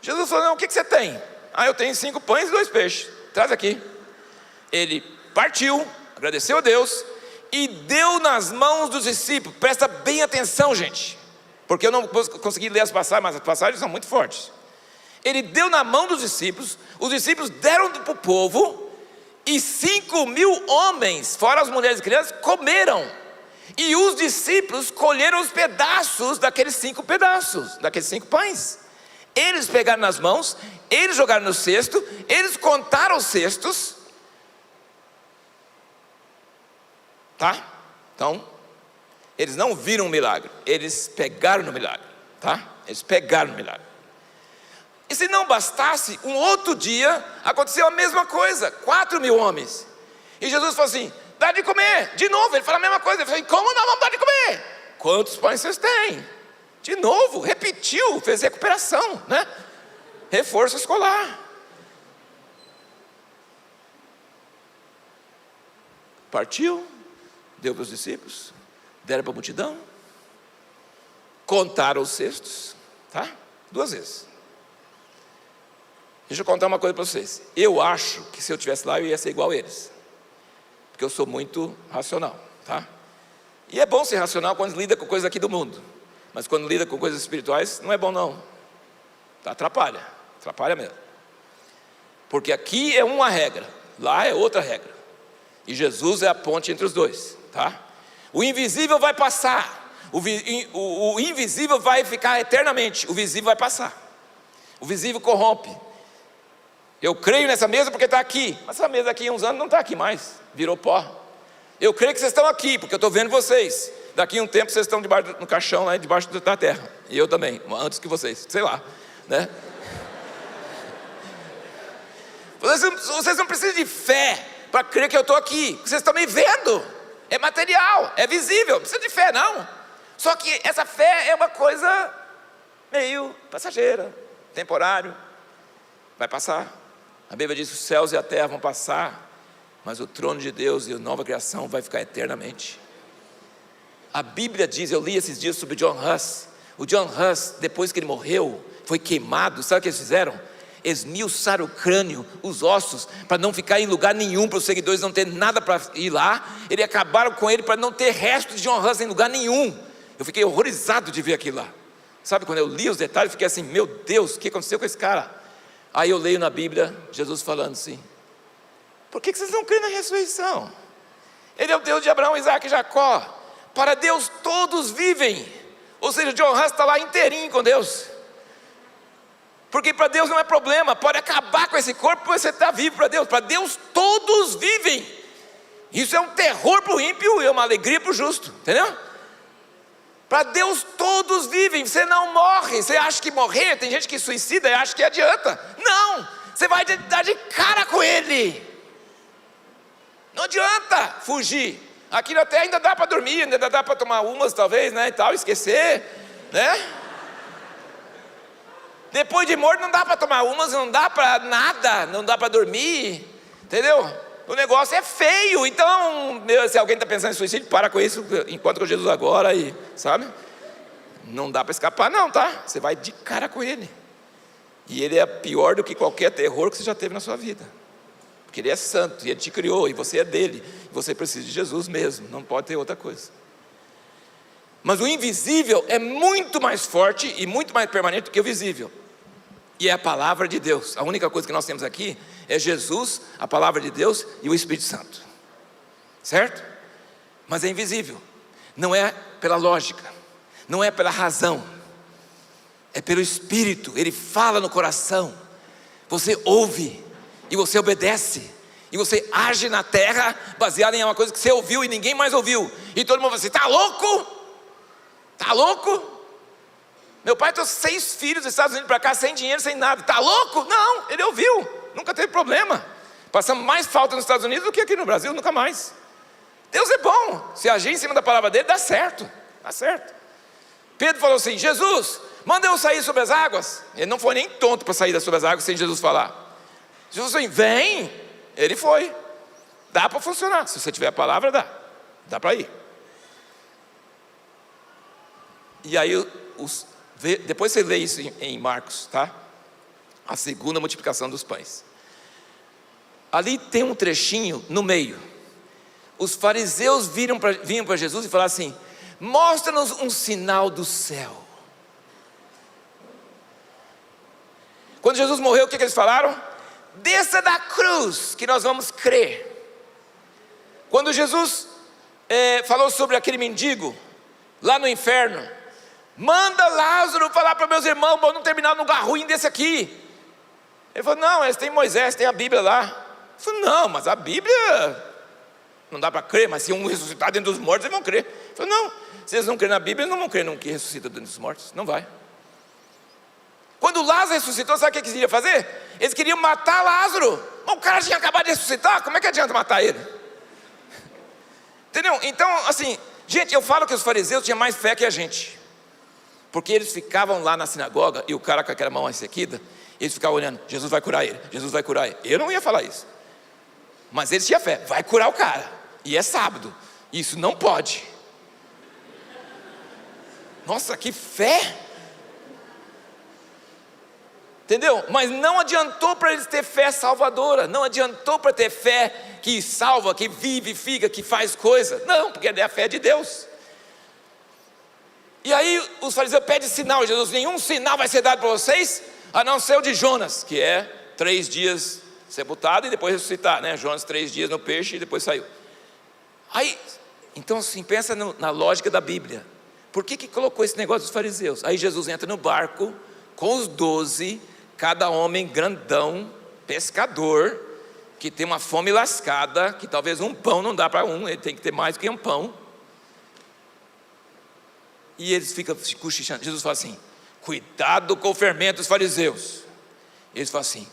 Jesus falou, não, o que você tem? Eu tenho 5 pães e 2 peixes, traz aqui. Ele partiu, agradeceu a Deus e deu nas mãos dos discípulos. Presta bem atenção, gente, porque eu não consegui ler as passagens, mas as passagens são muito fortes. Ele deu na mão dos discípulos, os discípulos deram para o povo, e 5 mil homens, fora as mulheres e crianças, comeram. E os discípulos colheram os pedaços daqueles 5 pedaços, daqueles 5 pães. Eles pegaram nas mãos, eles jogaram no cesto, eles contaram os cestos. Tá? Então, eles não viram o milagre, eles pegaram no milagre. Tá? Eles pegaram no milagre. E se não bastasse, um outro dia, aconteceu a mesma coisa, 4 mil homens. E Jesus falou assim, dá de comer, de novo, ele fala a mesma coisa. Ele falou, como nós vamos dar de comer? Quantos pães vocês têm? De novo, repetiu, fez recuperação, né? Reforço escolar. Partiu, deu para os discípulos, deram para a multidão, contaram os cestos, tá? 2 vezes. Deixa eu contar uma coisa para vocês. Eu acho que se eu estivesse lá, eu ia ser igual a eles, porque eu sou muito racional, tá? E é bom ser racional quando lida com coisas aqui do mundo, mas quando lida com coisas espirituais, não é bom não. Atrapalha mesmo. Porque aqui é uma regra, lá é outra regra. E Jesus é a ponte entre os dois, tá? O invisível vai passar, o invisível vai ficar eternamente, o visível vai passar. O visível corrompe. Eu creio nessa mesa porque está aqui, mas essa mesa aqui há uns anos não está aqui mais, virou pó. Eu creio que vocês estão aqui, porque eu estou vendo vocês. Daqui a um tempo vocês estão debaixo, no caixão, lá debaixo da terra. E eu também, antes que vocês, sei lá, né? Vocês não precisam de fé para crer que eu estou aqui. Vocês estão me vendo. É material, é visível, não precisa de fé não. Só que essa fé é uma coisa meio passageira, temporário. Vai passar. A Bíblia diz que os céus e a terra vão passar, mas o trono de Deus e a nova criação vai ficar eternamente. A Bíblia diz, eu li esses dias sobre John Huss. O John Huss, depois que ele morreu, foi queimado. Sabe o que eles fizeram? Esmiuçaram o crânio, os ossos, para não ficar em lugar nenhum, para os seguidores não ter nada para ir lá. Eles acabaram com ele para não ter resto de John Huss em lugar nenhum. Eu fiquei horrorizado de ver aquilo lá. Sabe, quando eu li os detalhes, fiquei assim, meu Deus, o que aconteceu com esse cara? Aí eu leio na Bíblia, Jesus falando assim, por que vocês não creem na ressurreição? Ele é o Deus de Abraão, Isaac e Jacó. Para Deus todos vivem. Ou seja, John Huss está lá inteirinho com Deus. Porque para Deus não é problema, pode acabar com esse corpo, você está vivo para Deus. Para Deus todos vivem. Isso é um terror para o ímpio e uma alegria para o justo, entendeu? Para Deus todos vivem, você não morre. Você acha que morrer, tem gente que suicida e acha que adianta. Não, você vai dar de cara com Ele. Não adianta fugir. Aqui até ainda dá para dormir, ainda dá para tomar umas talvez, né, e tal, esquecer, né? Depois de morto não dá para tomar umas, não dá para nada, não dá para dormir, entendeu? O negócio é feio. Então, se alguém está pensando em suicídio, para com isso, encontra com Jesus agora, e, sabe? Não dá para escapar não, tá? Você vai de cara com Ele. E Ele é pior do que qualquer terror que você já teve na sua vida. Porque Ele é santo, e Ele te criou, e você é dele. E você precisa de Jesus mesmo, não pode ter outra coisa. Mas o invisível é muito mais forte e muito mais permanente do que o visível. e é a palavra de Deus. A única coisa que nós temos aqui é Jesus, a palavra de Deus e o Espírito Santo, certo? Mas é invisível, não é pela lógica, não é pela razão, é pelo Espírito. Ele fala no coração, você ouve e você obedece, e você age na terra baseado em uma coisa que você ouviu e ninguém mais ouviu, e todo mundo fala assim: está louco? Está louco? Meu pai trouxe 6 filhos dos Estados Unidos para cá sem dinheiro, sem nada. Está louco? Não, ele ouviu, nunca teve problema. Passamos mais falta nos Estados Unidos do que aqui no Brasil, nunca mais. Deus é bom, se agir em cima da palavra dele, dá certo, dá certo. Pedro falou assim: Jesus, manda eu sair sobre as águas. Ele não foi nem tonto para sair sobre as águas sem Jesus falar. Jesus falou assim: vem. Ele foi. Dá para funcionar, se você tiver a palavra, dá para ir. E aí, depois você lê isso em Marcos, tá? A segunda multiplicação dos pães. Ali tem um trechinho no meio. Os fariseus vinham para Jesus e falaram assim: mostra-nos um sinal do céu. Quando Jesus morreu, o que eles falaram? Desça da cruz, que nós vamos crer. Quando Jesus falou sobre aquele mendigo lá no inferno: manda Lázaro falar para meus irmãos para não terminar num lugar ruim desse aqui. Ele falou: não, eles têm Moisés, tem a Bíblia lá. Ele falou: não, mas a Bíblia não dá para crer, mas se um ressuscitar dentro dos mortos, eles vão crer. Ele falou: não, se eles não crerem na Bíblia, eles não vão crer no que ressuscita dentro dos mortos, não vai. Quando Lázaro ressuscitou, sabe o que eles queriam fazer? Eles queriam matar Lázaro. Mas o cara tinha acabado de ressuscitar, como é que adianta matar ele? Entendeu? Então, assim, gente, eu falo que os fariseus tinham mais fé que a gente, porque eles ficavam lá na sinagoga, e o cara com aquela mão ressequida, eles ficavam olhando: Jesus vai curar ele, Jesus vai curar ele. Eu não ia falar isso, mas eles tinham fé: vai curar o cara, e é sábado, isso não pode. Nossa, que fé! Entendeu? Mas não adiantou para eles ter fé salvadora, não adiantou para ter fé que salva, que vivifica, que faz coisa. Não, porque é a fé de Deus. E aí os fariseus pedem sinal. Jesus: nenhum sinal vai ser dado para vocês, a não ser o de Jonas, que é 3 dias sepultado e depois ressuscitar, né? Jonas 3 dias no peixe e depois saiu. Aí, então assim, pensa na lógica da Bíblia. Por que colocou esse negócio dos fariseus? Aí Jesus entra no barco com os 12, cada homem grandão, pescador, que tem uma fome lascada, que talvez um pão não dá para um, ele tem que ter mais do que um pão. E eles ficam cochichando. Jesus fala assim: cuidado com o fermento dos fariseus. Eles falam assim: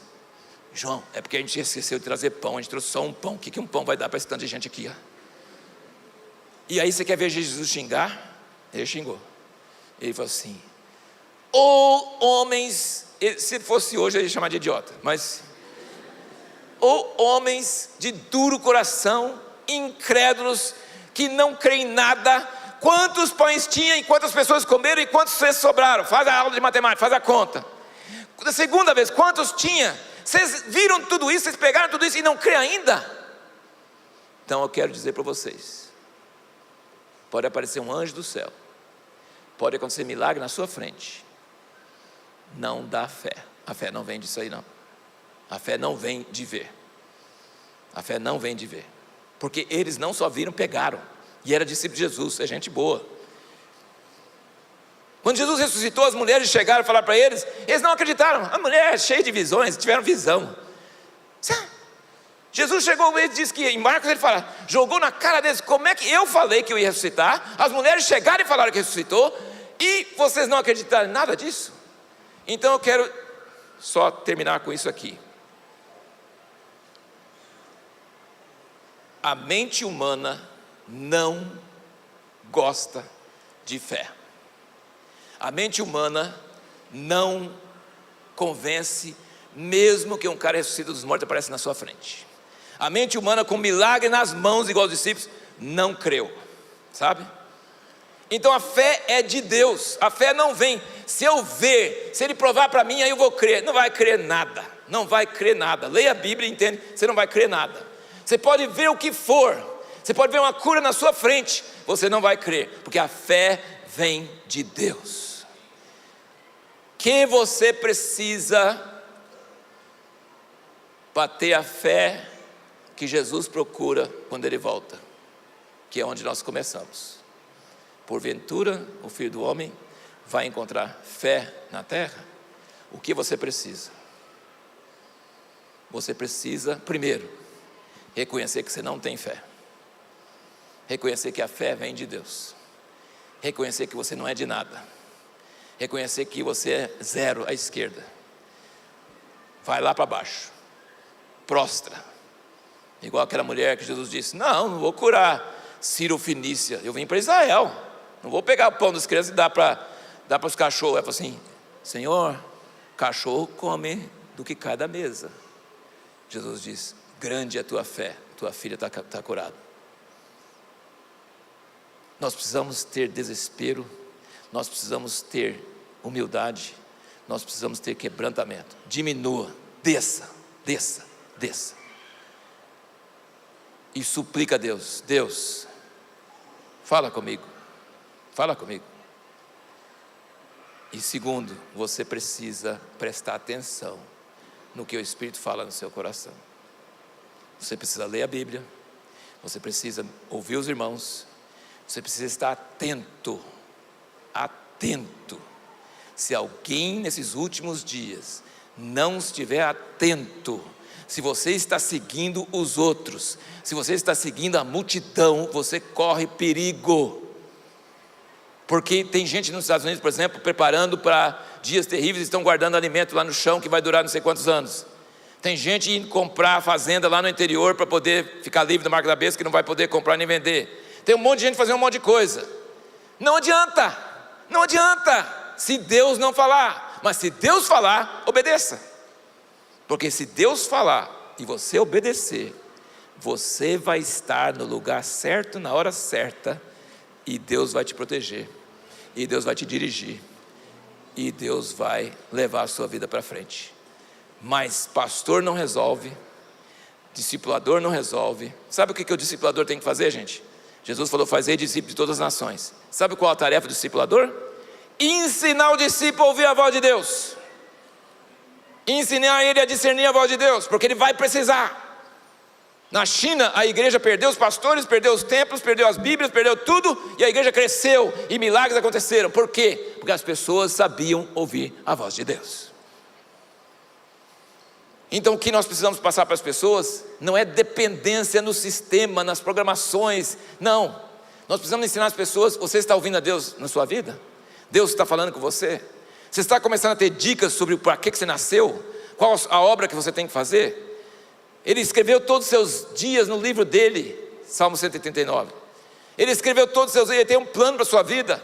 João, é porque a gente esqueceu de trazer pão, a gente trouxe só um pão. O que um pão vai dar para esse tanto de gente aqui? Ó? E aí você quer ver Jesus xingar? Ele xingou. Ele falou assim: ou homens, se fosse hoje ele ia chamar de idiota, mas ou homens de duro coração, incrédulos, que não creem em nada. Quantos pães tinha e quantas pessoas comeram e quantos sobraram? Faz a aula de matemática, faz a conta. Da segunda vez, quantos tinha? Vocês viram tudo isso, vocês pegaram tudo isso e não creem ainda? Então eu quero dizer para vocês: pode aparecer um anjo do céu, pode acontecer milagre na sua frente, não dá fé. A fé não vem disso aí não. A fé não vem de ver. A fé não vem de ver. Porque eles não só viram, pegaram. E era discípulo de Jesus, é gente boa. Quando Jesus ressuscitou, as mulheres chegaram e falaram para eles, eles não acreditaram. A mulher é cheia de visões, tiveram visão. Jesus chegou e disse que, em Marcos ele fala, jogou na cara deles: como é que eu falei que eu ia ressuscitar? As mulheres chegaram e falaram que ressuscitou, e vocês não acreditaram em nada disso? Então eu quero só terminar com isso aqui. A mente humana não gosta de fé. A mente humana não convence, mesmo que um cara ressuscita dos mortos apareça na sua frente. A mente humana, com milagre nas mãos, igual os discípulos, não creu, sabe? Então a fé é de Deus. A fé não vem, se eu ver, se ele provar para mim, aí eu vou crer. Não vai crer nada, não vai crer nada. Leia a Bíblia e entende, você não vai crer nada. Você pode ver o que for, você pode ver uma cura na sua frente, você não vai crer, porque a fé vem de Deus. que você precisa para ter a fé que Jesus procura quando Ele volta, que é onde nós começamos. Porventura, o Filho do Homem vai encontrar fé na terra? O que você precisa? Você precisa, primeiro, reconhecer que você não tem fé. Reconhecer que a fé vem de Deus. Reconhecer que você não é de nada. Reconhecer que você é zero à esquerda. Vai lá para baixo. Prostra. Igual aquela mulher que Jesus disse: não vou curar Ciro Fenícia, eu vim para Israel. Não vou pegar o pão das crianças e dar para os cachorros. Ela falou assim: Senhor, cachorro come do que cai da mesa. Jesus diz: grande é a tua fé, tua filha está curada. Nós precisamos ter desespero, nós precisamos ter humildade, nós precisamos ter quebrantamento. Diminua, desça. E suplica a Deus: Deus, fala comigo. E segundo, você precisa prestar atenção no que o Espírito fala no seu coração. Você precisa ler a Bíblia, você precisa ouvir os irmãos, você precisa estar atento. Se alguém nesses últimos dias não estiver atento, se você está seguindo os outros, se você está seguindo a multidão, você corre perigo. Porque tem gente nos Estados Unidos, por exemplo, preparando para dias terríveis, estão guardando alimento lá no chão que vai durar não sei quantos anos. Tem gente indo comprar fazenda lá no interior para poder ficar livre da marca da besta, que não vai poder comprar nem vender. Tem um monte de gente fazendo um monte de coisa. Não adianta, se Deus não falar. Mas se Deus falar, obedeça. Porque se Deus falar e você obedecer, você vai estar no lugar certo, na hora certa, e Deus vai te proteger, e Deus vai te dirigir, e Deus vai levar a sua vida para frente. Mas pastor não resolve, discipulador não resolve. Sabe o que o discipulador tem que fazer, gente? Jesus falou: fazei discípulos de todas as nações. Sabe qual a tarefa do discipulador? Ensinar o discípulo a ouvir a voz de Deus. Ensinar ele a discernir a voz de Deus, porque ele vai precisar. Na China, a igreja perdeu os pastores, perdeu os templos, perdeu as bíblias, perdeu tudo, e a igreja cresceu, e milagres aconteceram. Por quê? Porque as pessoas sabiam ouvir a voz de Deus. Então o que nós precisamos passar para as pessoas não é dependência no sistema, nas programações, não. Nós precisamos ensinar as pessoas: você está ouvindo a Deus na sua vida? Deus está falando com você? Você está começando a ter dicas sobre para que você nasceu? Qual a obra que você tem que fazer? Ele escreveu todos os seus dias no livro dele, Salmo 139. Ele escreveu todos os seus dias, ele tem um plano para a sua vida.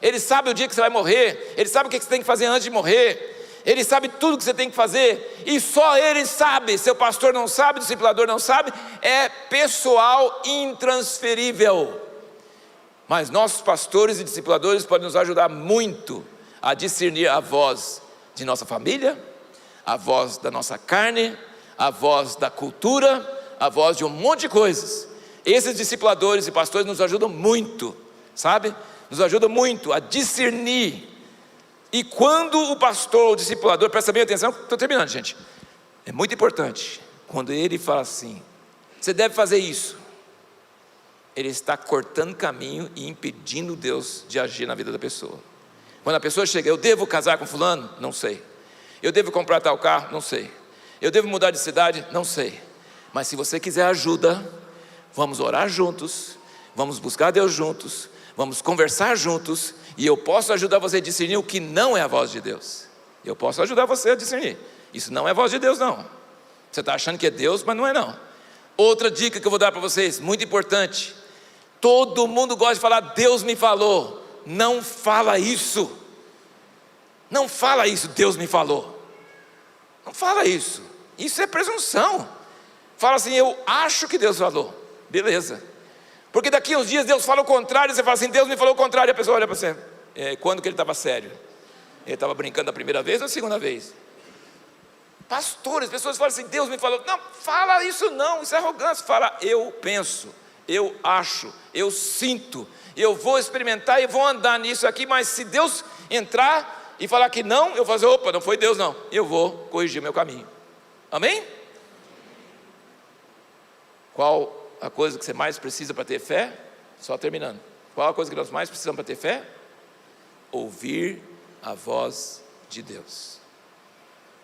Ele sabe o dia que você vai morrer, ele sabe o que você tem que fazer antes de morrer, ele sabe tudo que você tem que fazer, e só ele sabe. Seu pastor não sabe, o discipulador não sabe, é pessoal, intransferível. Mas nossos pastores e discipuladores podem nos ajudar muito a discernir a voz de nossa família, a voz da nossa carne, a voz da cultura, a voz de um monte de coisas. Esses discipuladores e pastores nos ajudam muito, sabe? Nos ajudam muito a discernir. E quando o pastor ou o discipulador, presta bem atenção, estou terminando, gente. É muito importante, quando ele fala assim: você deve fazer isso, ele está cortando caminho e impedindo Deus de agir na vida da pessoa. Quando a pessoa chega: eu devo casar com fulano? Não sei. Eu devo comprar tal carro? Não sei. Eu devo mudar de cidade? Não sei. Mas se você quiser ajuda, vamos orar juntos, vamos buscar Deus juntos, vamos conversar juntos, e eu posso ajudar você a discernir o que não é a voz de Deus. Eu posso ajudar você a discernir. Isso não é a voz de Deus, não. Você está achando que é Deus, mas não é, não. Outra dica que eu vou dar para vocês, muito importante: todo mundo gosta de falar: Deus me falou. Não fala isso. Não fala isso: Deus me falou. Não fala isso. Isso é presunção. Fala assim: eu acho que Deus falou. Beleza. Porque daqui a uns dias Deus fala o contrário, e você fala assim: Deus me falou o contrário, e a pessoa olha para você: quando que ele estava sério? Ele estava brincando da primeira vez ou da segunda vez? Pastores, pessoas falam assim: Deus me falou. Não, fala isso não, isso é arrogância. Fala: eu penso, eu acho, eu sinto, eu vou experimentar e vou andar nisso aqui, mas se Deus entrar, e falar que não, eu vou fazer, opa, não foi Deus não, eu vou corrigir meu caminho. Amém? Qual a coisa que você mais precisa para ter fé? Só terminando. Qual a coisa que nós mais precisamos para ter fé? Ouvir a voz de Deus.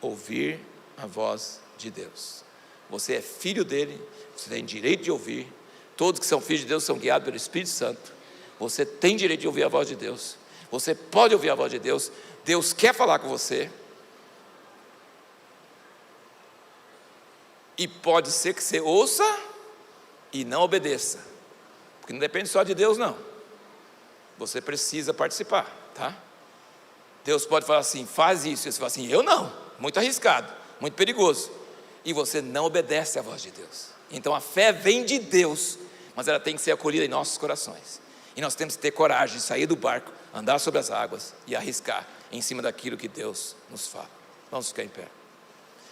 Ouvir a voz de Deus. Você é filho dele, você tem direito de ouvir. Todos que são filhos de Deus são guiados pelo Espírito Santo. Você tem direito de ouvir a voz de Deus. Você pode ouvir a voz de Deus. Deus quer falar com você. E pode ser que você ouça e não obedeça, porque não depende só de Deus não. Você precisa participar, tá? Deus pode falar assim, faz isso, e você fala assim, eu não, muito arriscado, muito perigoso, e você não obedece à voz de Deus. Então a fé vem de Deus, mas ela tem que ser acolhida em nossos corações, e nós temos que ter coragem de sair do barco, andar sobre as águas, e arriscar em cima daquilo que Deus nos fala. Vamos ficar em pé.